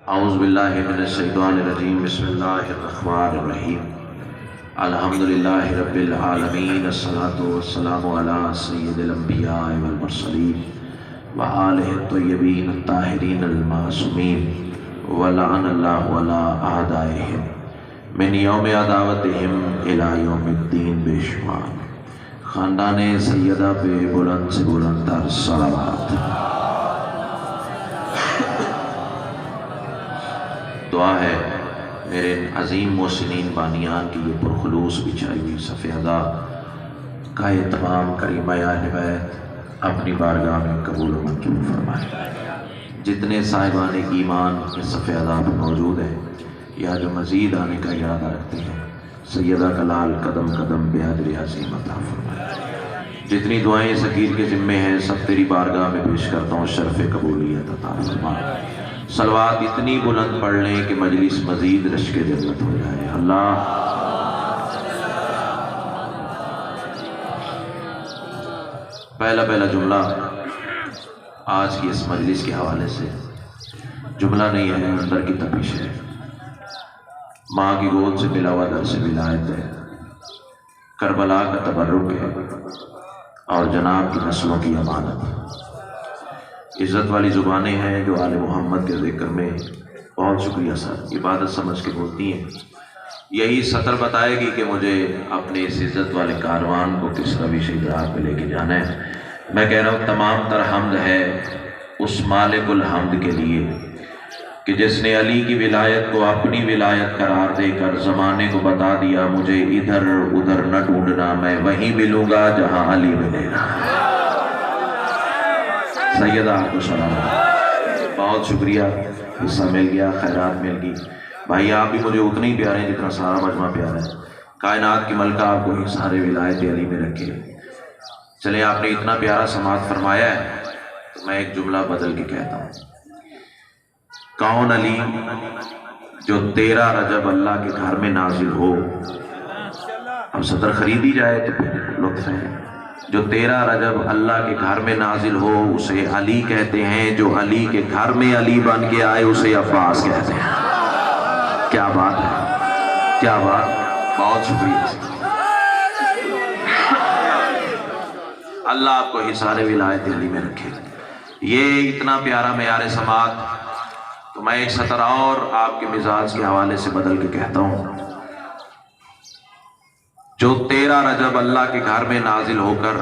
اعوذ باللہ من الشیطان الرجیم بسم اللہ الرحمن الرحیم الحمدللہ رب العالمین الصلاة والسلام علی سید الانبیاء والمرسلین وآلہ الطیبین الطاہرین المعصومین ولعن اللہ علی اعدائہم من یوم عداوتہم الی یوم الدین بے شمار۔ خاندان سیدہ پہ بلند سے بلند تر صلوات۔ دعا ہے میرے عظیم محسنین بانیان کی یہ پرخلوص بچھائی ہوئی صف ادا کا تمام کریمہ اہل بیت اپنی بارگاہ میں قبول و منظور فرمائے۔ جتنے صاحبان ایمان کے صف ادا پر موجود ہیں یا جو مزید آنے کا ارادہ رکھتے ہیں، سیدہ کا لال قدم قدم بہادر عظیم عطا فرمائے۔ جتنی دعائیں سکیر کے ذمے ہیں سب تیری بارگاہ میں پیش کرتا ہوں، شرف قبولیت عطا فرمائے۔ صلوات اتنی بلند پڑھ لیں کہ مجلس مزید رشک جنت ہو جائے۔ اللہ پہلا جملہ آج کی اس مجلس کے حوالے سے جملہ نہیں ہے، اندر کی تپش ہے۔ ماں کی گود سے ملا ہوا درس ولایت ہے، کربلا کا تبرک ہے اور جناب کی نسلوں کی امانت ہے۔ عزت والی زبانیں ہیں جو آل محمد کے ذکر میں بہت شکریہ سر عبادت سمجھ کے بولتی ہیں۔ یہی سطر بتائے گی کہ مجھے اپنے اس عزت والے کاروان کو کس روش ادراک پہ لے کے جانا ہے۔ میں کہہ رہا ہوں تمام تر حمد ہے اس مالک الحمد کے لیے کہ جس نے علی کی ولایت کو اپنی ولایت قرار دے کر زمانے کو بتا دیا مجھے ادھر ادھر نہ ڈھونڈنا، میں وہیں ملوں گا جہاں علی ملے گا۔ سیدہ آپ کو سلام، بہت شکریہ، حصہ مل گیا، خیرات مل گئی۔ بھائی آپ بھی مجھے اتنے ہی پیارے ہیں جتنا سارا مجمع پیارا ہے۔ کائنات کی ملکہ آپ کو ہی سارے ولایت علی میں رکھے۔ چلے آپ نے اتنا پیارا سماعت فرمایا ہے تو میں ایک جملہ بدل کے کہتا ہوں۔ کون علی جو 13 رجب اللہ کے گھر میں نازل ہو، اب صدر خریدی جائے تو پھر لطف ہے۔ جو 13 رجب اللہ کے گھر میں نازل ہو اسے علی کہتے ہیں، جو علی کے گھر میں علی بن کے آئے اسے عباس کہتے ہیں۔ کیا بات ہے، کیا بات، بہت شکریہ۔ اللہ آپ کو حصار ولایت علی میں رکھے۔ یہ اتنا پیارا معیار سماعت تو میں ایک سطر اور آپ کے مزاج کے حوالے سے بدل کے کہتا ہوں۔ جو 13 رجب اللہ کے گھر میں نازل ہو کر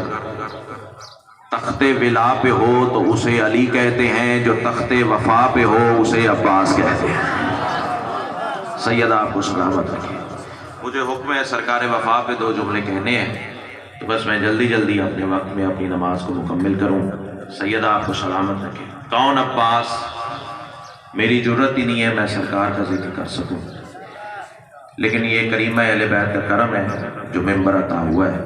تخت ولا پہ ہو تو اسے علی کہتے ہیں، جو تخت وفا پہ ہو اسے عباس کہتے ہیں۔ سیدہ آپ کو سلامت رکھے۔ مجھے حکم ہے سرکار وفا پہ 2 جملے کہنے ہیں تو بس میں جلدی اپنے وقت میں اپنی نماز کو مکمل کروں۔ سیدہ آپ کو سلامت رکھے۔ کون عباس؟ میری جرت ہی نہیں ہے میں سرکار کا ذکر کر سکوں، لیکن یہ کریمہ اہل بیت کا کرم ہے جو ممبر عطا ہوا ہے۔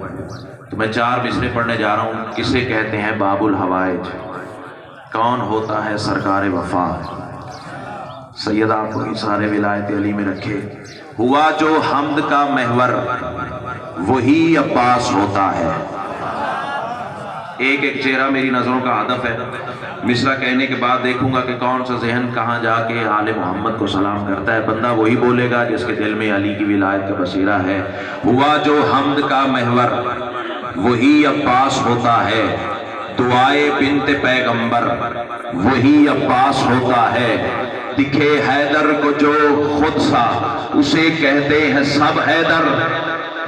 تو میں 4 مصرے پڑھنے جا رہا ہوں۔ کسے کہتے ہیں باب الحوائج؟ کون ہوتا ہے سرکار وفا؟ سیدہ آپ کو حصار ولایت علی میں رکھے۔ ہوا جو حمد کا محور وہی عباس ہوتا ہے۔ ایک چہرہ میری نظروں کا ہدف ہے۔ مصرع کہنے کے بعد دیکھوں گا کہ کون سا ذہن کہاں جا کے آل محمد کو سلام کرتا ہے۔ بندہ وہی بولے گا جس کے دل میں علی کی ولایت کا بصیرہ ہے۔ ہوا جو حمد کا محور وہی عباس ہوتا ہے، دعائے بنت پیغمبر وہی عباس ہوتا ہے۔ دکھے حیدر کو جو خود سا اسے کہتے ہیں سب حیدر،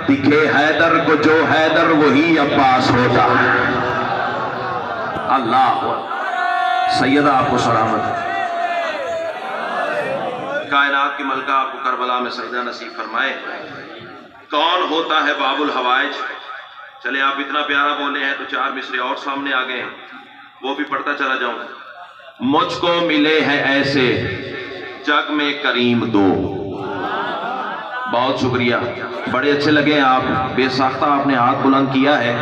دکھے حیدر کو جو حیدر وہی عباس ہوتا ہے۔ اللہ سیدہ آپ کو سلامت۔ کائنات کی ملکہ آپ کو کربلا میں سجدہ نصیب فرمائے۔ کون ہوتا ہے باب الحوائج؟ چلے آپ اتنا پیارا بولے ہیں تو 4 مصرے اور سامنے آ گئے ہیں، وہ بھی پڑھتا چلا جاؤں۔ مجھ کو ملے ہیں ایسے جگ میں کریم 2۔ بہت شکریہ، بڑے اچھے لگے آپ، بے ساختہ آپ نے ہاتھ بلند کیا ہے۔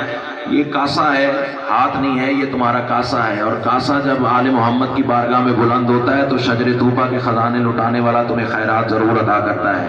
یہ کاسا ہے، ہاتھ نہیں ہے، یہ تمہارا کاسا ہے، اور کاسا جب آل محمد کی بارگاہ میں بلند ہوتا ہے تو شجر طوبہ کے خزانے لٹانے والا تمہیں خیرات ضرور ادا کرتا ہے۔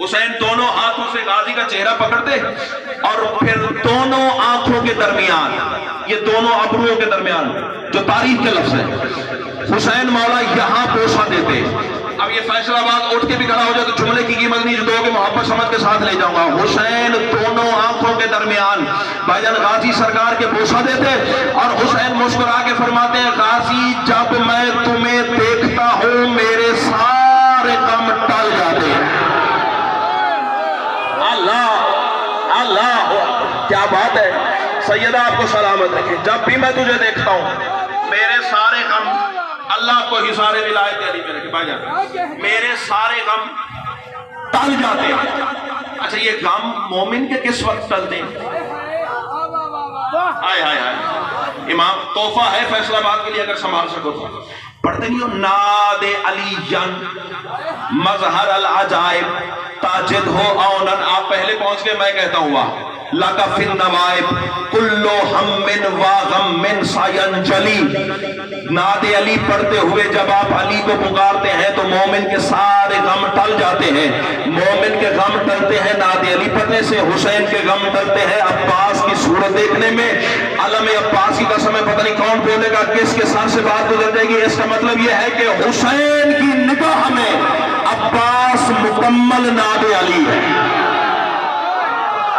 حسین دونوں ہاتھوں سے غازی کا چہرہ پکڑتے اور پھر دونوں آنکھوں کے درمیان، یہ دونوں ابروؤں کے درمیان جو تاریخ کے لفظ ہے، حسین مولا یہاں بوسہ دیتے. اب یہ فیصلہ آباد اٹھ کے بھی کھڑا ہو جائے تو جملے کی قیمت نہیں جو دو کے محبت سمجھ کے ساتھ لے جاؤں گا. حسین دونوں آنکھوں کے درمیان بھائی جان غازی سرکار کے بوسہ دیتے اور حسین مسکرا کے فرماتے ہیں غازی جب میں تمہیں دیکھتا ہوں میرے سارے غم ٹل جاتے ہیں. اللہ اللہ کیا بات ہے. سیدہ آپ کو سلامت رکھے. جب بھی میں تجھے دیکھتا ہوں میرے سارے غم، اللہ کو حصار ولایت علی میں رکھے بھائی جان، میرے سارے غم ٹل جاتے ہیں. اچھا یہ غم مومن کے کس وقت ٹلتے ہیں؟ آئے آئے آئے امام تحفہ ہے فیصلہ آباد کے لیے اگر سنبھال سکو تو پڑھتے نہیں ہو. ناد علی مظہر العجائب تاجد ہو اونن. آپ پہلے پہنچ کے میں کہتا ہوں واہ لَكَ فِي النَّوَائِبِ كُلُّ ہَمٍّ وَغَمٍّ سَيَنْجَلِي. نعت علی پڑھتے ہوئے جب آپ علی کو پکارتے ہیں تو مومن کے سارے غم ٹل جاتے ہیں. مومن کے غم ٹلتے ہیں نعت علی پڑھنے سے. حسین کے غم ٹلتے ہیں عباس کی صورت دیکھنے میں. علم عباس کی قسم ہے پتہ نہیں کون بولے گا کس کے سر سے بات گزر جائے گی. اس کا مطلب یہ ہے کہ حسین کی نگاہ میں عباس مکمل نعت علی ہے.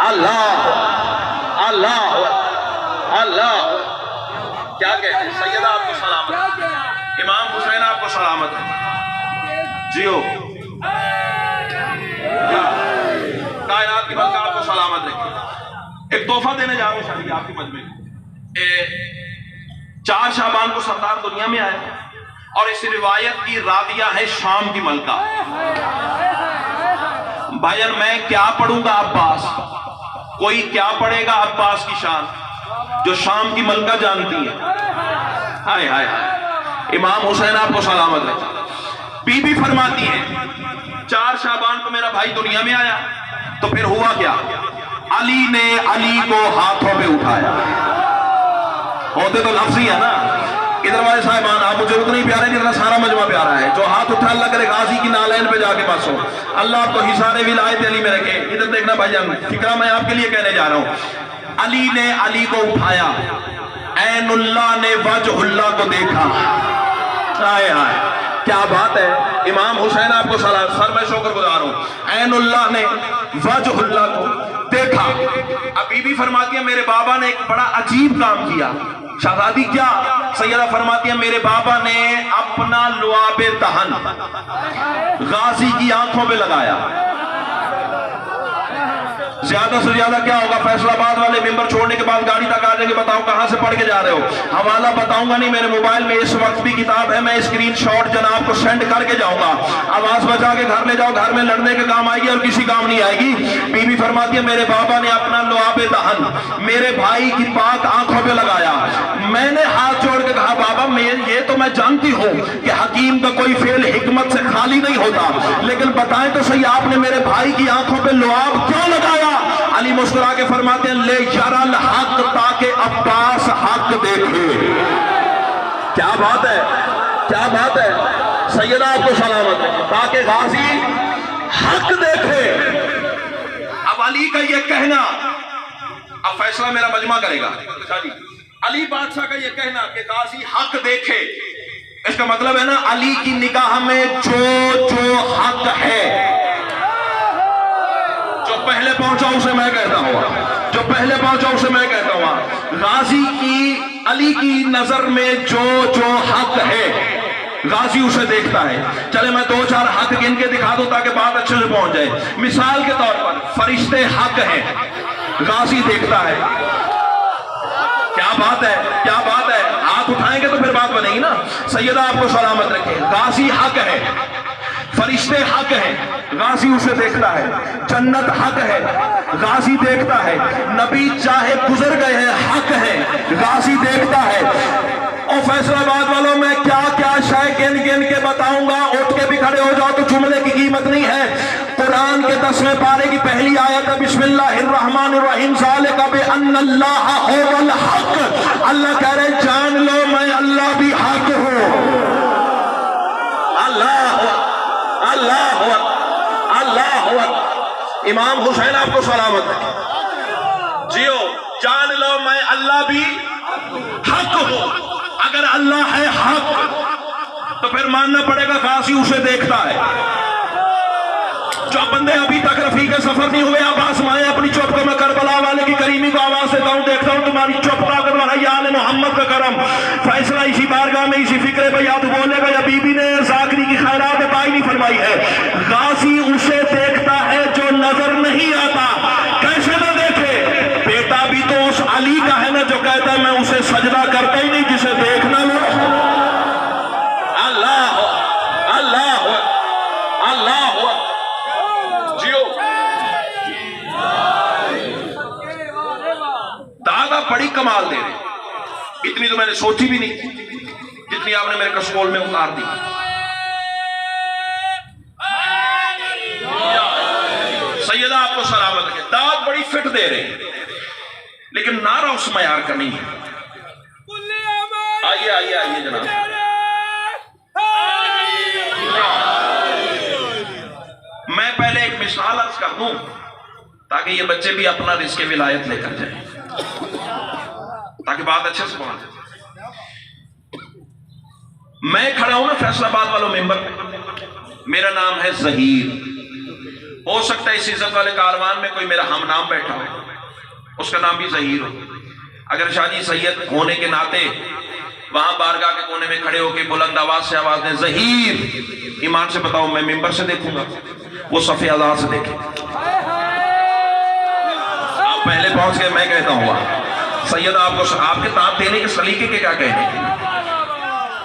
اللہ اللہ اللہ کیا کہتے ہیں. سیدہ آپ کو سلامت، امام حسین آپ کو سلامت ہے. جیو کائنات کی ملکہ آپ کو سلامت رکھے. ایک تحفہ دینے جا رہا ہوں شادی آپ کے مجمع میں. 4 شعبان کو سردار دنیا میں آئے اور اس روایت کی راویہ ہے شام کی ملکہ. بھائیان میں کیا پڑھوں گا عباس، کوئی کیا پڑھے گا عباس کی شان جو شام کی ملکہ جانتی ہے. ہائے ہائے ہائے امام حسین آپ کو سلامت ہے. بی بی فرماتی ہے 4 شعبان کو میرا بھائی دنیا میں آیا تو پھر ہوا کیا. علی نے علی کو ہاتھوں پہ اٹھایا. ہوتے تو لفظ ہی ہے نا. ادھر والے صاحبان آپ مجھے اتنے ہی پیارے جتنا سارا مجمع پیارا ہے. جو ہاتھ اٹھا اللہ کرے غازی کی نالین پہ جا کے بس ہو. اللہ آپ کو حصار ولایت علی میں رکھے. ادھر دیکھنا بھائی جان فکرہ میں آپ کے لیے کہنے جا رہا ہوں. علی نے علی کو اٹھایا، عین اللہ نے وجہ اللہ کو دیکھا. آئے آئے کیا بات ہے. امام حسین آپ کو سر میں شکر گزار ہوں. عین اللہ نے وجہ اللہ کو دیکھا. اب بی بی فرماتی ہے میرے بابا نے ایک بڑا عجیب کام کیا. شہزادی کیا؟ سیدہ فرماتی ہے میرے بابا نے اپنا لعاب دہن غازی کی آنکھوں پہ لگایا. زیادہ سے زیادہ کیا ہوگا؟ فیصل آباد والے ممبر چھوڑنے کے بعد گاڑی تک آ جائیں گے. بتاؤ کہاں سے پڑھ کے جا رہے ہو؟ حوالہ بتاؤں گا نہیں. میرے موبائل میں اس وقت بھی کتاب ہے. میں اسکرین شاٹ جناب کو سینڈ کر کے جاؤں گا. آواز بچا کے گھر لے جاؤ. گھر میں لڑنے کے کام آئے گی اور کسی کام نہیں آئے گی. بی بی فرماتی ہے میرے بابا نے اپنا لعاب دہن میرے بھائی کی پاک آنکھوں پہ لگایا. میں نے ہاتھ جوڑ کے کہا بابا یہ تو میں جانتی ہوں کہ حکیم کا کوئی فعل حکمت سے خالی نہیں ہوتا، لیکن بتائیں تو صحیح آپ نے میرے بھائی کی آنکھوں پہ لعاب کیوں لگایا؟ علی مسکرا کے فرماتے ہیں لے یرل حق تاکہ عباس حق دیکھے. کیا بات ہے کیا بات ہے. سیدہ آپ کو سلامت ہے. تاکہ غازی حق دیکھے. اب علی کا یہ کہنا، اب فیصلہ میرا مجمع کرے گا. علی بادشاہ کا یہ کہنا کہ غازی حق دیکھے، اس کا مطلب ہے نا علی کی نگاہ میں جو حق ہے. جو پہلے پہنچا اسے میں کہتا ہوں، جو پہلے پہنچا اسے میں کہتا ہوں. غازی کی علی کی نظر میں جو حق ہے غازی اسے دیکھتا ہے. چلے میں 2-4 حق گن کے دکھا دوں تاکہ بات اچھے سے پہنچ جائے. مثال کے طور پر فرشتے حق ہیں، غازی دیکھتا ہے. کیا بات ہے کیا بات ہے. ہاتھ اٹھائیں گے تو پھر بات بنے گی نا. سیدہ آپ کو سلامت رکھے. غازی حق ہے، فرشتے حق ہیں، غازی اسے دیکھتا ہے. جنت حق ہے، غازی دیکھتا ہے. نبی چاہے گزر گئے ہیں حق ہیں، غازی دیکھتا ہے. اور فیصل آباد والوں میں کیا کیا شے گن کے بتاؤں گا. اٹھ کے بھی کھڑے ہو جاؤ تو جملے کی قیمت نہیں ہے. قرآن کے 10ویں پارے کی پہلی آیت ہے بسم اللہ الرحمن الرحیم ذالک بأن اللہ هو الحق. اللہ کہہ رہے جان لو میں اللہ بھی حق ہوں. اللہ اللہ اللہ امام حسین آپ کو سلامت ہے. جیو جان لو میں اللہ بھی حق ہوں. اگر اللہ ہے حق تو پھر ماننا پڑے گا غازی اسے دیکھتا ہے. جو بندے ابھی تک رفیق سفر نہیں ہوئے آپ آسمائیں اپنی چپ کو. میں کربلا والے کی کریمی کو آواز دیتا ہوں, دیکھتا ہوں تمہاری چپ کا اگر یا آل محمد کا کرم. فیصلہ اسی بارگاہ میں اسی فکرے پہ یا تو بولے گا یا بی بی نے ذاکری کی خیرات بائی نہیں فرمائی ہے. غازی اسے دیکھتا ہے جو نظر نہیں آتا. کیسے نہ دیکھے؟ بیٹا بھی تو اس علی کا ہے نا جو کہتا ہے میں اسے سجدہ کرتا ہی نہیں جسے دیکھنا لو. اللہ اللہ اللہ جیو دادا بڑی کمال دے رہے. اتنی تو میں نے سوچی بھی نہیں جتنی آپ نے میرے کسکول میں اتار دی. سیدہ آپ کو سلامت ہے. داد بڑی فٹ دے رہے لیکن نعرہ اس معیار کا نہیں ہے. آئیے آئیے آئیے جناب. میں پہلے ایک مثال عرض کر دوں تاکہ یہ بچے بھی اپنا رزق ولایت لے کر جائیں, تاکہ بات اچھے سے پہنچ جائے. میں کھڑا ہوں نا فیصل آباد والوں ممبر پہ, میرا نام ہے ظہیر. ہو سکتا ہے اس عزت والے کاروان میں کوئی میرا ہم نام بیٹھا ہو, اس کا نام بھی ظہیر ہو. اگر شاہ جی سید ہونے کے ناطے وہاں بارگاہ کے کونے میں کھڑے ہو کے بلند آواز سے آواز دیں ظہیر, ایمان سے بتاؤ میں ممبر سے دیکھوں گا, وہ صف اعلیٰ سے دیکھیں. آپ پہلے پہنچ گئے, میں کہتا ہوں سید آپ کو آپ کے تعداد دینے کے سلیقے کے کیا کہنے,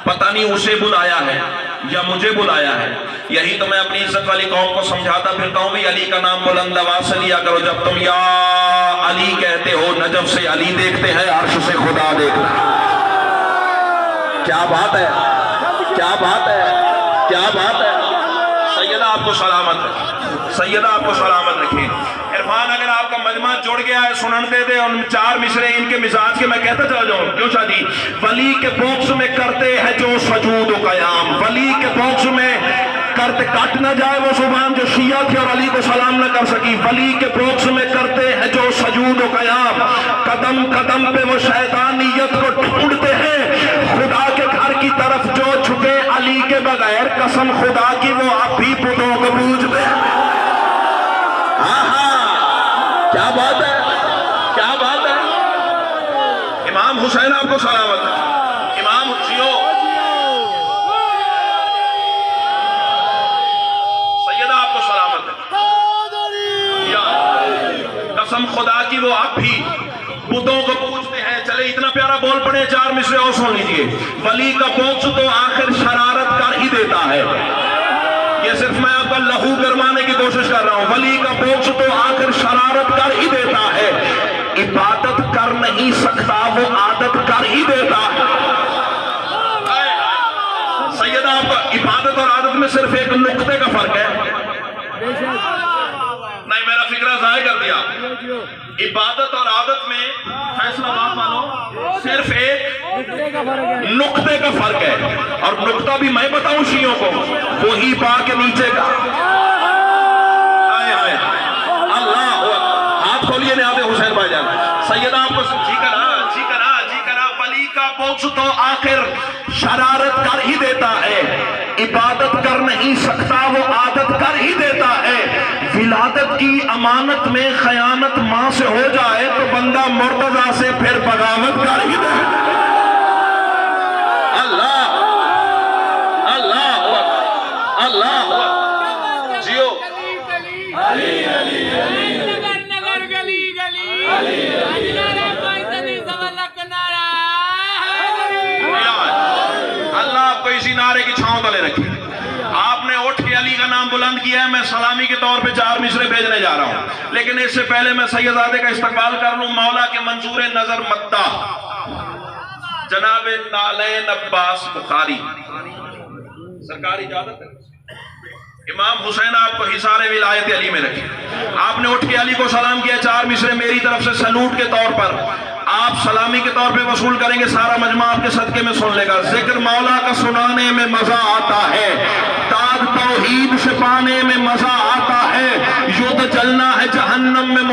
پتہ نہیں اسے بلایا ہے یا مجھے بلایا ہے. یہی تو میں اپنی عزت والی قوم کو سمجھاتا پھرتا ہوں بھی علی کا نام بلند آواز سے لیا کرو. جب تم یا علی کہتے ہو نجف سے علی دیکھتے ہیں, عرش سے خدا دیکھتا ہے. کیا بات ہے, کیا بات ہے, کیا بات ہے. سیدہ آپ کو سلامت ہے, سیدہ آپ کو سلامت رکھیں. عرفان اگر آپ کا مجمع جڑ گیا ہے سننتے دے اور چار مصرے ان کے مزاج کے میں کہتا چلا جاؤں. کیوں شاہ جی؟ ولی کے بوکس میں کرتے ہیں جو سجود و قیام, ولی کے بوکس میں کرتے کٹ نہ جائے وہ زبان جو شیعہ تھی اور علی کو سلام نہ کر سکی. ولی کے بوکس میں کرتے ہیں جو سجود و قیام, قدم قدم پہ وہ شیطانیت کو ڈھونڈتے ہیں. خدا کے گھر کی طرف جو چھکے علی کے بغیر قسم خدا کی وہ اب بھی بتوں کو پوجتے ہیں. ہاں ہاں کیا بات ہے, کیا بات ہے. امام حسین آپ کو سلامت ہے. امام جیو سیدہ آپ کو سلامت ہے. قسم خدا کی وہ اب بھی بتوں کو پوجتے ہیں. چلے اتنا پیارا بول پڑے, چار مصرے اور سن لیجئے. ولی کا بوکس تو آخر شرارت کر ہی دیتا ہے. یہ صرف میں آپ کا لہو گرمانے کی کوشش کر رہا ہوں. ولی کا بوکس تو آخر شرارت کر ہی دیتا ہے. عبادت کر نہیں سکتا وہ عادت کر ہی دیتا ہے. سیدہ آپ کا عبادت اور عادت میں صرف ایک نقطے کا فرق ہے. نہیں میرا فکرہ ضائع کر دیا. عبادت اور عادت میں فیصلہ بات مانو صرف ایک نقطے کا فرق ہے. اور نقطہ بھی میں بتاؤں شیعوں کو, وہی پا کے نیچے کا. اللہ ہاتھ کھولیے نیاز حسین بھائی جان. سیدہ آپ کو جی کرا جی کرا جی کرا. ولی کا بوکس تو آخر شرارت کر ہی دیتا ہے. عبادت کر نہیں سکتا وہ عادت کر ہی دیتا ہے. ولادت کی امانت میں خیانت ماں سے ہو جائے تو بندہ مرتضی سے پھر بغاوت کر ہی دیتا ہے. اللہ اللہ اللہ جیو. علی علی علی نگر گلی گلی اللہ آپ کو اسی نعرے کی چھاؤں تلے رکھے. آپ نے اٹھ کے علی کا نام بلند کیا ہے. میں سلامی کے طور پہ چار مصرے بھیجنے جا رہا ہوں, لیکن اس سے پہلے میں سیدزادے کا استقبال کر لوں. مولا کے منظور نظر مداح جناب نالین عباس بخاری سرکاری اجازت ہے. امام حسین آپ کو حصار ولایت علی میں رکھے. آپ نے اٹھ کے علی کو سلام کیا. چار مصرے میری طرف سے سلوٹ کے طور پر آپ سلامی کے طور پہ وصول کریں گے. سارا مجمع آپ کے صدقے میں سن لے گا. ذکر مولا کا سنانے میں مزہ آتا ہے, تاج توحید سے پانے میں مزہ آتا ہے. یدھ چلنا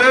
2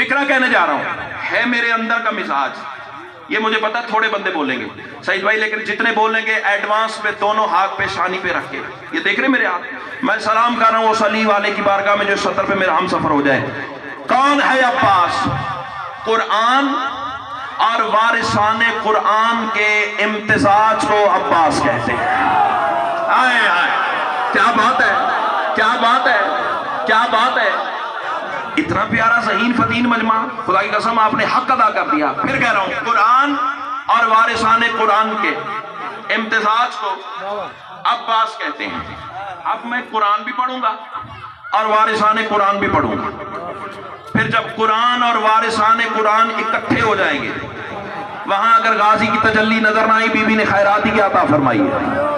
فکرہ کہنے جا رہا ہوں، ہے میرے اندر کا مزاج، یہ مجھے پتا تھوڑے بندے بولیں گے سعید بھائی، لیکن جتنے بولیں گے ایڈوانس پہ دونوں ہاتھ پہ شانی پہ رکھ کے، یہ دیکھ رہے میرے ہاتھ، میں سلام کر رہا ہوں اس علی والے کی بارگاہ میں جو سطر پہ میرا ہم سفر ہو جائے. کون ہے عباس؟ قرآن اور وارثان قرآن کے امتزاج کو عباس کہتے ہیں. آئے آئے، کیا بات ہے، کیا بات ہے، کیا بات ہے. اتنا پیارا ذہین فتین مجمع، خدا کی قسم آپ نے حق ادا کر دیا. پھر کہہ رہا ہوں، قرآن اور وارثان قرآن کے امتزاج کو عباس کہتے ہیں. اب میں قرآن بھی پڑھوں گا اور وارثان قرآن بھی پڑھوں گا. پھر جب قرآن اور وارثان قرآن اکٹھے ہو جائیں گے، وہاں اگر غازی کی تجلی نظر نہ آئی، بی بی نے خیراتی کی عطا فرمائی ہے.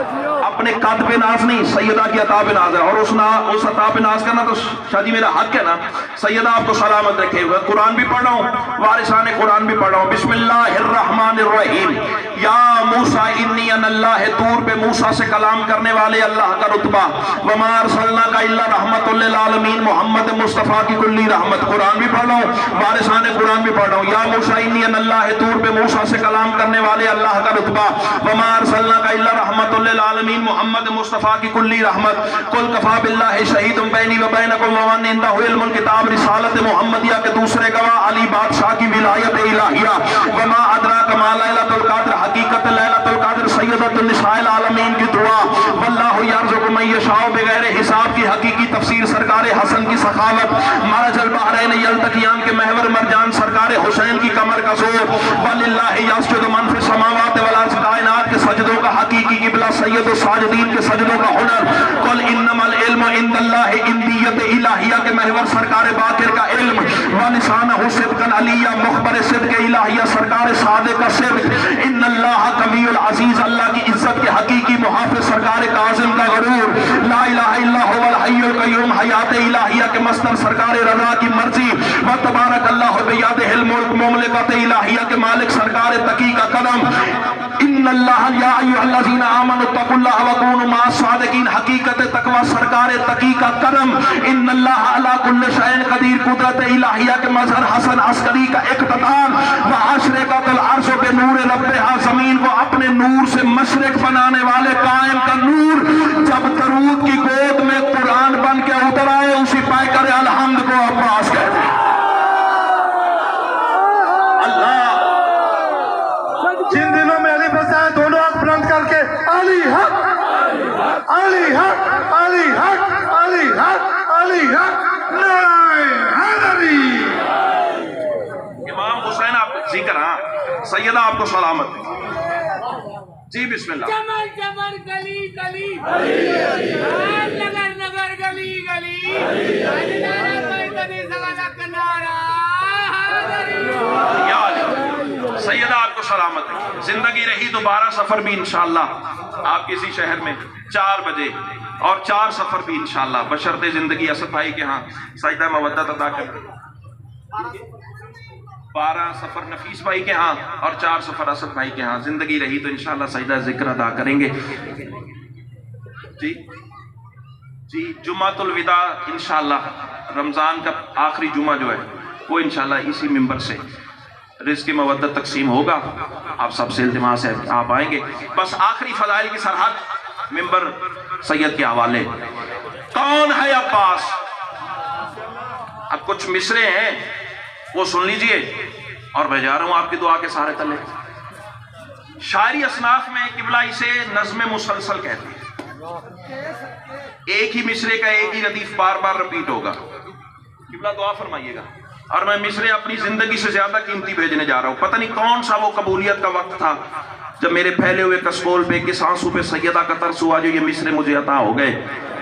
اپنے قد پہ ناز نہیں، سیدہ کی عطا پہ ناز ہے، اور اس عطا پہ ناز کرنا تو شادی میرا حق ہے نا. سیدہ آپ کو سلامت رکھے ہوئے. قرآن بھی پڑھ رہا ہوں، وارثان قرآن بھی پڑھ رہا ہوں. بسم اللہ الرحمن الرحیم. یا موسیٰ انی ان اللہ، طور پہ موسیٰ سے کلام کرنے والے اللہ کا رتبہ. وما ارسلناک الا رحمۃ للعالمین، محمد مصطفیٰ کی کلی رحمت. قرآن بھی پڑھ رہا ہوں، وارثان قرآن بھی پڑھ رہا ہوں. یا موسیٰ انی ان اللہ، طور پہ موسیٰ سے کلام کرنے والے اللہ کا رتبہ. وما ارسلناک الا رحمۃ للعالمین، محمد مصطفیٰ کی کلی رحمت. قل کفا باللہ شہید بینی و بینکم ومن عندہ علم الکتاب، رسالت محمدیہ کے دوسرے گواہ، علی بادشاہ کی ولایت الہیہ. وما ادراک ما لیلۃ القدر، حقیقت لیلۃ القدر سیدۃ النساء العالمین کی دعا. واللہ یرزق من یشاء بغیر حساب کی حقیقی تفسیر سرکار حسن کی سخاوت. مرج البحرین یلتقیان کے محور مرجان سرکار حسین کی کمر کا زور. وللہ یسجد من فی السماوات والارض، کائنات کے سجدوں کا حقیقی قبلہ سید الساجدین کے سجدوں کا ہنر. قل انما العلم عند اللہ، اندیت الہیہ کے محور سرکار باقر کا علم. ولسانہ صدقا علیہ، مخبر صدق الہیہ سرکار صادق کا صدق. ان اللہ قوی العزیز، اللہ کی عزت کے حقیقی محافظ سرکار کاظم کا غرور. لا الہ الا هو الحی القیوم، حیات الہیہ کے مصدر سرکار رضا کی مرضی. وتبارک اللہ بیدہ الملک، مملکت الہیہ کے مالک سرکار تقی کا قدم. ان اللہ یا ایھا الذین آمنوا اتقوا اللہ وکونوا مع الصادقین، حقیقت تقوی سرکار تقی کا قدم. ان اللہ علی کل شیء قدیر، قدرت الہیہ کے مظہر حسن عسکری کا اقتدار. واشرقت الارض بنور ربہا، زمین کو اپنے نور سے مشرق بنانے والے قائم کا نور. جب درود کی گود میں قرآن بن کے اتر آئے، اسی پیکر الحمد کو عباس کہتے ہیں. اللہ جن دنوں میں علی بسائے، دونوں آنکھ بلند کر کے علی حق، علی حق، علی حق، علی حق، علی حق، نعرہ حیدری. امام حسین آپ ذکر، ہاں سیدہ آپ کو سلامت. جی بسم اللہ. چمر چمر گلی گلی، نگر نگر گلی گلی، نعرہ پیدنی سگلک نعرہ حیدری. یا علی، سیدہ آپ کو سلامت. زندگی رہی دوبارہ سفر بھی انشاءاللہ آپ کسی شہر میں 4 بجے، اور 4 سفر بھی انشاءاللہ بشرط زندگی اسد بھائی کے ہاں سجدہ مودت ادا کر. 12 سفر نفیس بھائی کے ہاں اور 4 سفر اسد بھائی کے ہاں. زندگی رہی تو انشاءاللہ سجدہ ذکر ادا کریں گے. جی جی، جمعۃ الوداع انشاءاللہ، رمضان کا آخری جمعہ جو ہے وہ انشاءاللہ اسی ممبر سے رزق مودت تقسیم ہوگا. آپ سب سے التماس ہے آپ آئیں گے. بس آخری فضائل کی سرحد ممبر سید کے حوالے. کون ہے عباس؟ اب کچھ مصرے ہیں وہ سن لیجئے، اور میں جا رہا ہوں آپ کی دعا کے سارے تلے. شاعری اصناف میں قبلہ اسے نظم مسلسل کہتے ہیں. ایک ہی مصرے کا ایک ہی ردیف بار بار رپیٹ ہوگا. قبلہ دعا فرمائیے گا. اور میں مصرے اپنی زندگی سے زیادہ قیمتی بھیجنے جا رہا ہوں. پتہ نہیں کون سا وہ قبولیت کا وقت تھا جب میرے پھیلے ہوئے کسکول پہ کس آنسو پہ سیدہ کا ترس ہوا، جو یہ مصرے مجھے عطا ہو گئے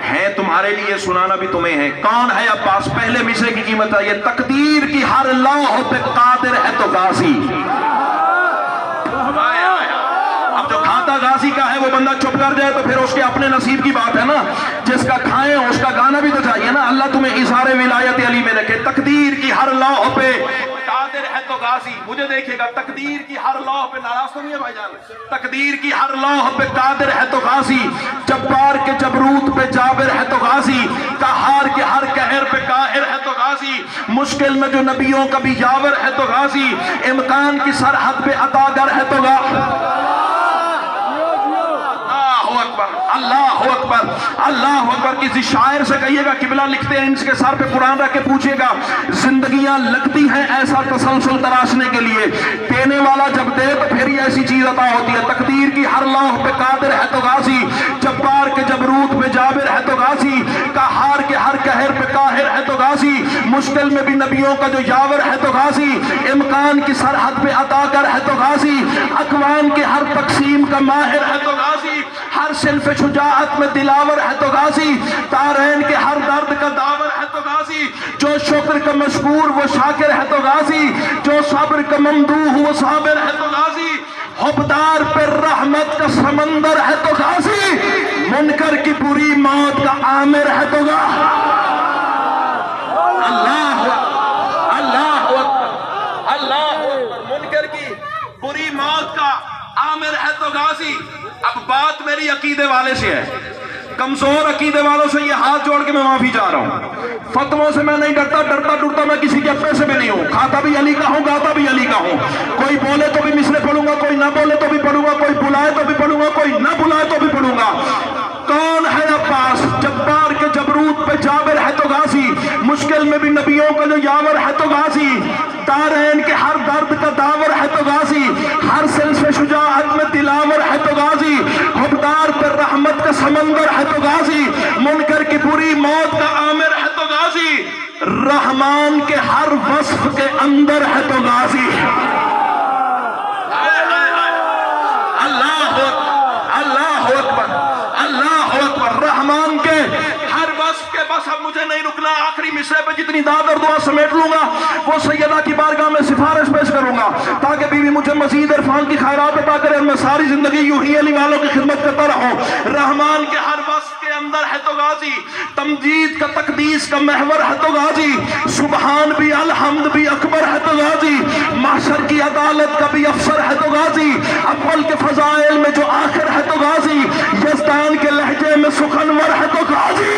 ہیں تمہارے لیے، سنانا بھی تمہیں ہے. کون ہے عباس؟ پہلے مصرے کی قیمت ہے یہ: تقدیر کی ہر لوح پہ قادر ہے تو غازی. اب جو کھاتا غازی کا ہے وہ بندہ چپ کر جائے تو پھر اس کے اپنے نصیب کی بات ہے نا. جس کا کھائیں اس کا گانا بھی تو چاہیے نا. اللہ تمہیں اظہار ولایت علی میں رکھے. تقدیر کی ہر لوح پہ قادر ہے تو غازی. مجھے دیکھیے گا, تقدیر کی ہر لوح پہ, ناراض تو نہیں ہے بھائی جان, تقدیر کی ہر لوح پہ قادر ہے تو غازی, جبار کے جبروت پہ جابر ہے تو غازی, قہار کے ہر قہر پہ قاہر ہے تو غازی, مشکل میں جو نبیوں کا بھی یاور ہے تو غازی, امکان کی سرحد پہ عطاگر ہے تو غازی. اللہ اکبر, اللہ اکبر. کسی شاعر سے کہیے گا قبلہ لکھتے ہیں, ان کے سر پہ قرآن رکھ کے پوچھے گا, زندگیاں لگتی ہیں ایسا تسلسل تراشنے کے لیے, دینے والا جب دے تو پھر ہی ایسی چیز عطا ہوتی ہے. تقدیر کی ہر لوح پہ قادر ہے تو غازی, جبار کے جبروت پہ جابر ہے تو غازی, قہار کے ہر قہر پہ قاہر ہے تو غازی, مشکل میں بھی نبیوں کا جو یاور ہے تو غازی, امکان کی سرحد پہ عطا کر ہے تو غازی, اکوان کے ہر تقسیم کا ماہر ہے تو غازی, ہر صنف شجاعت میں دلاور ہے تو غازی, تارین کے ہر درد کا داور ہے تو غازی, جو شکر کا مشکور وہ شاکر ہے تو غازی, جو صبر کا ممدوح وہ صابر ہے تو غازی, حبدار پر رحمت کا سمندر ہے تو غازی, منکر کی بری موت کا عامر ہے تو غازی. اللہ اللہ اللہ, منکر کی بری موت کا عامر ہے تو غازی. اب بات میری عقیدے والے سے ہے, کمزور عقیدے والوں سے یہ ہاتھ جوڑ کے میں معافی چاہ رہا ہوں. فتووں سے میں نہیں ڈرتا, ڈرتا میں کسی کے اپنے سے بھی نہیں ہوں. کھاتا بھی علی کا ہوں, گاتا بھی علی کا ہوں. کوئی بولے تو بھی مصرے پڑھوں گا, کوئی نہ بولے تو بھی پڑھوں گا, کوئی بلائے تو بھی پڑھوں گا, کوئی نہ بلائے تو بھی پڑھوں گا. کون ہے عباس؟ جبار کے جبروت پہ جابر ہے تو غازی, مشکل میں بھی نبیوں کا جو یاور ہے تو غازی, تارین کے ہر درد کا داور ہے تو غازی, ہر سلسلے شجاعت میں دلاور ہے تو غازی, حبدار پر رحمت کا سمندر ہے تو غازی, منکر کی بری موت کا عامر ہے تو غازی, رحمان کے ہر وصف کے اندر ہے تو غازی. اللہ اکبر, اللہ اکبر. رحمان کے ہر وصف کے, بس اب مجھے نہیں رکنا, آخری مصرے پہ جتنی داد اور دعا سمیٹ لوں گا وہ سیدہ کی بارگاہ میں سفارش پیش کروں گا تاکہ بیوی مجھے مزید عرفان کی خیرات عطا کرے اور میں ساری زندگی یوں ہی علی والوں کی خدمت کرتا رہوں. رحمان کے ہر وصف کے اندر ہے تو غازی, تمجید کا تقدیس کا محور ہے تو غازی, سبحان بھی الحمد بھی اکبر ہے تو غازی, محشر کی عدالت کا بھی افسر ہے تو غازی, اول کے فضائل میں جو آخر ہے تو غازی, یزدان کے لہجے میں سخنور ہے تو غازی,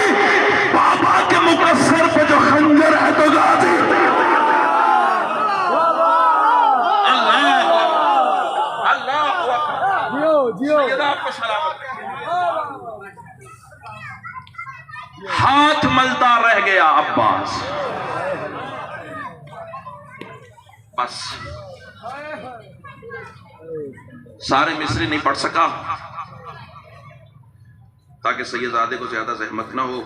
بابا کے مقصر پہ جو خنجر ہے تو غازی. آپ کو سلامت. ہاتھ ملتا رہ گیا عباس, بس سارے مصری نہیں پڑھ سکا تاکہ سیدزادے کو زیادہ زحمت نہ ہو.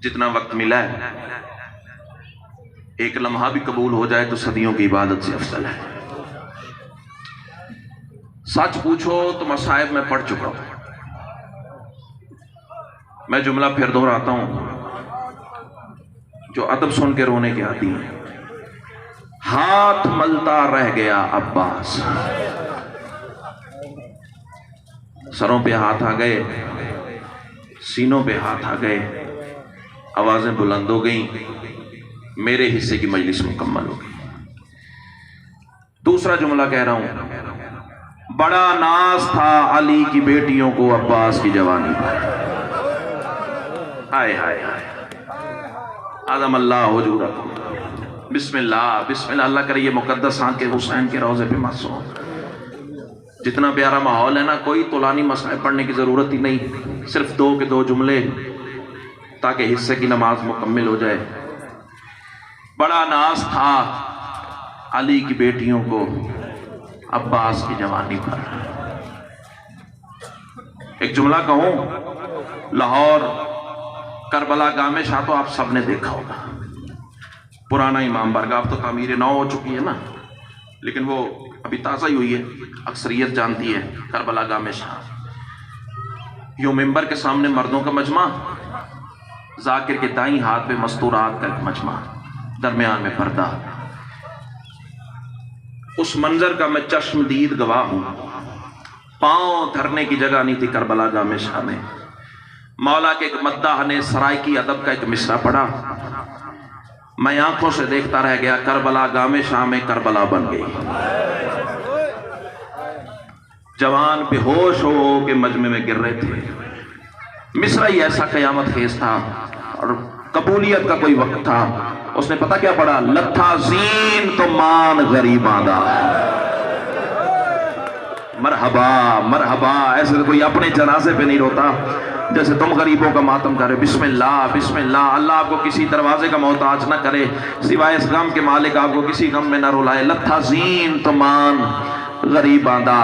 جتنا وقت ملا ہے ایک لمحہ بھی قبول ہو جائے تو صدیوں کی عبادت سے افضل ہے. سچ پوچھو تو مصائب میں پڑھ چکا ہوں. میں جملہ پھر دہراتا ہوں جو ادب سن کے رونے کے آتی ہیں. ہاتھ ملتا رہ گیا عباس, سروں پہ ہاتھ آ گئے, سینوں پہ ہاتھ آ گئے, آوازیں بلند ہو گئیں, میرے حصے کی مجلس مکمل ہو گئی. دوسرا جملہ کہہ رہا ہوں, بڑا ناز تھا علی کی بیٹیوں کو عباس کی جوانی پر. ہائے ہائے ہائے, عظم اللہ حجورکم. بسم اللہ بسم اللہ. اللہ کرے یہ مقدس آنکھ کے حسین کے روضے پہ مت سو. جتنا پیارا ماحول ہے نا, کوئی طولانی مسائل پڑھنے کی ضرورت ہی نہیں, صرف دو کے دو جملے تاکہ حصے کی نماز مکمل ہو جائے. بڑا ناز تھا علی کی بیٹیوں کو عباس کی جوانی پر. ایک جملہ کہوں, لاہور کربلا گامے شاہ تو آپ سب نے دیکھا ہوگا, پرانا امام بارگاہ. اب تو تعمیر نو ہو چکی ہے نا, لیکن وہ ابھی تازہ ہی ہوئی ہے, اکثریت جانتی ہے. کربلا گامے شاہ, یوں ممبر کے سامنے مردوں کا مجمع, ذاکر کے دائیں ہاتھ پہ مستورات کا ایک مجمع, درمیان میں پردہ. اس منظر کا میں چشم دید گواہ ہوں. پاؤں دھرنے کی جگہ نہیں تھی کربلا گامے شاہ میں. مولا کے ایک مداح نے سرائکی ادب کا ایک مصرع پڑھا, میں آنکھوں سے دیکھتا رہ گیا، کربلا گام شام کربلا بن گئی۔ جوان بے ہوش ہو کے مجمع میں گر رہے تھے۔ مصرع ہی ایسا قیامت خیز تھا اور قبولیت کا کوئی وقت تھا۔ اس نے پتہ کیا پڑھا؟ لتھا زین تو مان غریباں دا۔ مرحبا مرحبا، ایسے تو کوئی اپنے جنازے پہ نہیں روتا جیسے تم غریبوں کا ماتم کرے۔ بسم اللہ بسم اللہ، اللہ آپ کو کسی دروازے کا محتاج نہ کرے، سوائے اس غم کے مالک آپ کو کسی غم میں نہ رلائے۔ لتھا زین تو مان غریباں دا۔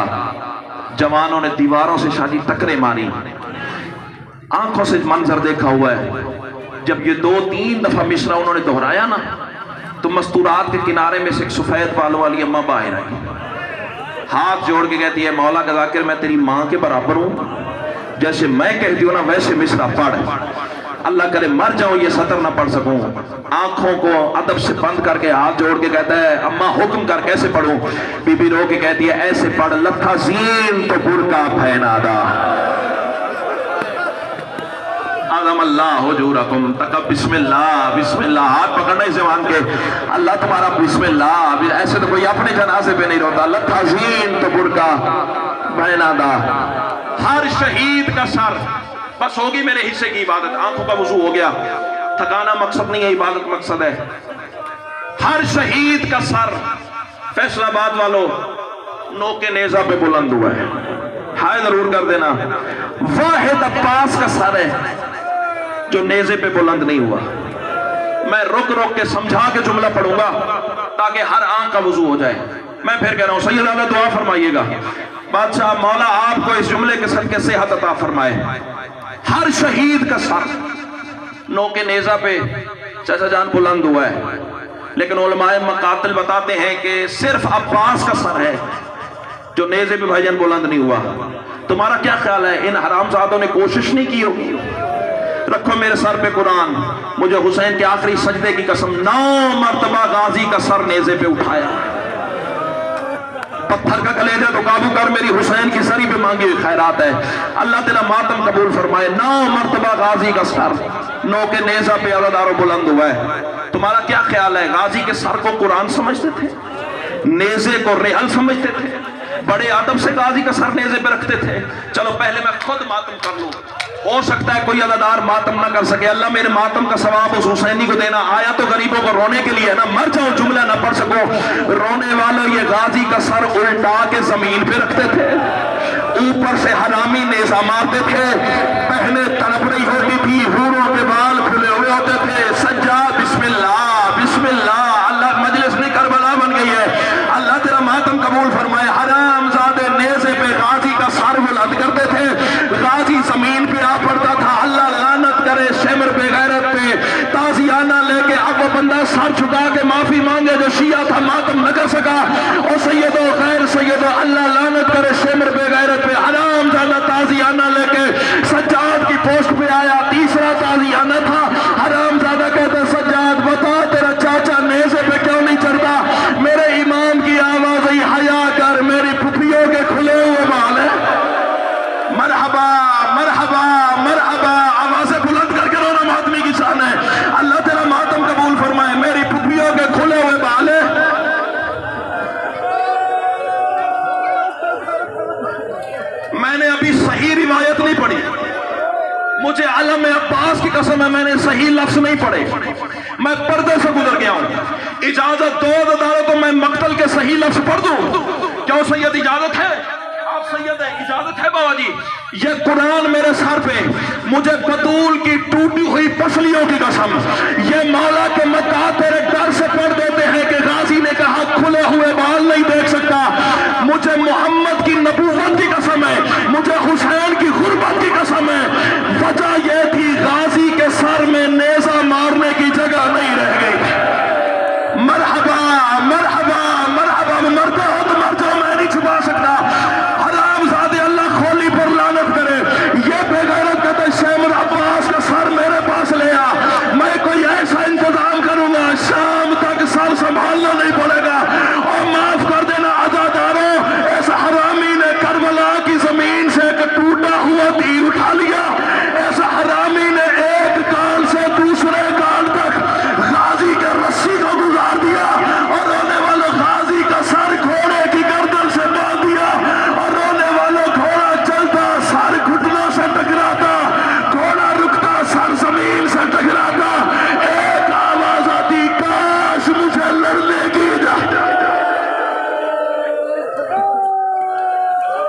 جوانوں نے دیواروں سے شادی ٹکرے ماری، آنکھوں سے منظر دیکھا ہوا ہے۔ جب یہ 2-3 دفعہ مصرع انہوں نے دہرایا نا تو مستورات کے کنارے میں سے ایک سفید بالوں والی اماں باہر آئی، ہاتھ جوڑ کے کہتی ہے مولا کا ذاکر میں تیری ماں کے برابر ہوں، جیسے میں کہتی ہوں نا ویسے مصرع پڑھ، اللہ کرے مر جاؤں یہ سطر نہ پڑھ سکوں۔ آنکھوں کو ادب سے بند کر کے ہاتھ جوڑ کے کہتا ہے اماں حکم کر کیسے پڑھوں؟ بی بی رو کے کہتی ہے ایسے پڑھ، لتھا زین تو برقع پھینا دا۔ اعظم اللہ حجورکم، تک بسم اللہ بسم اللہ، ہاتھ پکڑنا اسے مان کے اللہ تمہارا بسم اللہ۔ ایسے تو کوئی اپنے جنازے پہ نہیں روتا۔ لتھا زین تو برقع پھینا دا۔ ہر شہید کا سر، بس ہوگی میرے حصے کی عبادت، آنکھوں کا وضو ہو گیا، تھکانا مقصد نہیں ہے، عبادت مقصد ہے۔ ہر شہید کا سر فیصل آباد والوں نوک نیزہ پہ بلند ہوا ہے، ہائے ضرور کر دینا۔ واحد عباس کا سر ہے جو نیزے پہ بلند نہیں ہوا۔ میں رک رک کے سمجھا کے جملہ پڑھوں گا تاکہ ہر آنکھ کا وضو ہو جائے۔ میں پھر کہہ رہا ہوں سید اعلیٰ دعا فرمائیے گا، بادشاہ مولا آپ کو اس جملے کے صدقے صحت عطا فرمائے۔ ہر شہید کا سر نوک نیزہ پہ چچا جان بلند ہوا ہے، لیکن علماء مقاتل بتاتے ہیں کہ صرف عباس کا سر ہے جو نیزے پہ بھائی جان بلند نہیں ہوا۔ تمہارا کیا خیال ہے ان حرامزادوں نے کوشش نہیں کی ہوگی؟ رکھو میرے سر پہ قرآن، مجھے حسین کے آخری سجدے کی قسم، 9 مرتبہ غازی کا سر نیزے پہ اٹھایا۔ پتھر کا کلیجہ تو قابو کر، میری حسین کی سری پہ مانگی ہوئی خیرات ہے، اللہ تعالیٰ ماتم قبول فرمائے۔ 9 مرتبہ غازی کا سر نوک نیزہ پہ عزادار و بلند ہوا ہے۔ تمہارا کیا خیال ہے غازی کے سر کو قرآن سمجھتے تھے، نیزے کو ریحل سمجھتے تھے؟ بڑے ادب سے غازی کا سر نیزے پہ رکھتے تھے۔ چلو پہلے میں خود ماتم کر لوں، ہو سکتا ہے کوئی عزادار ماتم نہ کر سکے، اللہ میرے ماتم کا ثواب اس حسینی کو دینا۔ آیا تو غریبوں کو رونے کے لیے ہے نا، مر جاؤ جملہ نہ پڑھ سکو۔ رونے والوں یہ غازی کا سر الٹا کے زمین پہ رکھتے تھے، اوپر سے حرامی نیزہ مارتے تھے، پہلے تڑپ رہی ہوتی تھی، حوروں کے بال کھلے ہوئے ہوتے تھے۔ سجاد بسم اللہ بسم اللہ، اللہ مجلس میں کربلا بن گئی ہے، اللہ تیرا ماتم قبول فرمائے۔ حرام زادے نیزے پہ غازی کا سر بلند کرتے تھے، غازی زمین پہ آ پڑتا تھا، اللہ لعنت کرے شمر بے غیرت پہ، تازیانہ لے کے اب وہ بندہ سر چھکا کے معافی مانگے جو شیعہ تھا ماتم نہ کر سکا، اور سیدو غیر سیدو اللہ لعنت کرے شمر بے غیرت پہ۔ حرام زادہ تازیانہ لے کے سجاد کی پوسٹ پہ آیا، تیسرا تازیانہ تھا، حرام زادہ کہتا سجاد بتا تیرا چاچا نیزے پہ کیوں نہیں چڑھتا؟ میرے امام کی آواز ہی حیا کر، میری پھپھیوں کے کھلے ہوئے بال ہیں۔ مرحبا مرحبا مرحبا، آوازیں بلند کر کے رونا ماتمی کی شان ہے، اللہ تیرا ماتم قبول فرمائے۔ میری پھپھیوں کے کھلے ہوئے بال ہیں۔ میں نے ابھی صحیح روایت نہیں پڑھی، مجھے علم عباس کی قسم ہے میں نے صحیح لفظ نہیں پڑھے، میں پردے سے گزر گیا ہوں۔ اجازت دو عدالت تو میں مقتل کے صحیح لفظ پڑھ دوں؟ کیوں سید اجازت ہے؟ آپ سید ہے، اجازت ہے بابا جی؟ یہ قرآن میرے سر پہ، مجھے بطول کی ٹوٹی ہوئی پسلیوں کی قسم، یہ مولا کے مدعا تیرے ڈر سے پڑھ دیتے ہیں کہ غازی نے کہا کھلے ہوئے بال نہیں دیکھ سکتا۔ مجھے محمد کی نبوت کی قسم ہے، مجھے حسین